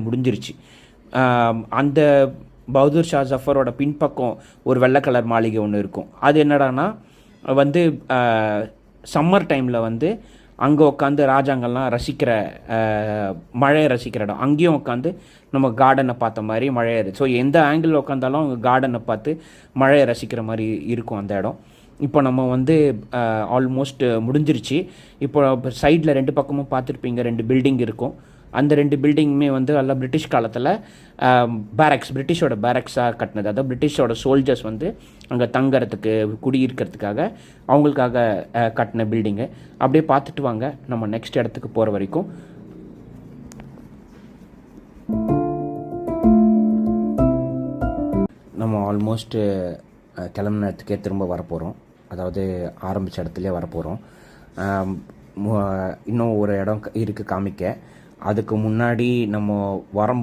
முடிஞ்சிருச்சு. அந்த பகதூர் ஷா ஜஃபரோட பின்பக்கம் ஒரு வெள்ளை கலர் மாளிகை ஒன்று இருக்கும். அது என்னடான்னா வந்து சம்மர் டைமில் வந்து அங்கே உட்காந்து ராஜாங்கள்லாம் ரசிக்கிற மழையை ரசிக்கிற இடம். அங்கேயும் உட்காந்து நம்ம கார்டனை பார்த்த மாதிரி மழையை ஸோ எந்த ஆங்கிளில் உட்காந்தாலும் அவங்க கார்டனை பார்த்து மழையை ரசிக்கிற மாதிரி இருக்கும் அந்த இடம். இப்போ நம்ம வந்து ஆல்மோஸ்ட் முடிஞ்சிருச்சு. இப்போ சைடில் 2 பக்கமும் பார்த்துருப்பீங்க, 2 பில்டிங் இருக்கும். அந்த 2 பில்டிங்குமே வந்து எல்லாம் பிரிட்டிஷ் காலத்தில் பிரிட்டிஷோட பேரக்ஸாக கட்டினது. அதாவது பிரிட்டிஷோட சோல்ஜர்ஸ் வந்து அங்கே தங்கறதுக்கு குடியிருக்கிறதுக்காக அவங்களுக்காக கட்டின பில்டிங்கு. அப்படியே பார்த்துட்டு வாங்க நம்ம நெக்ஸ்ட் இடத்துக்கு போகிற வரைக்கும். நம்ம ஆல்மோஸ்ட்டு கிளம்புன இடத்துக்கே திரும்ப வரப்போகிறோம். அதாவது ஆரம்பித்த இடத்துலேயே வரப்போகிறோம். இன்னும் ஒரு இடம் இருக்குது காமிக்க. அதுக்கு முன்னாடி நம்ம வரும்போது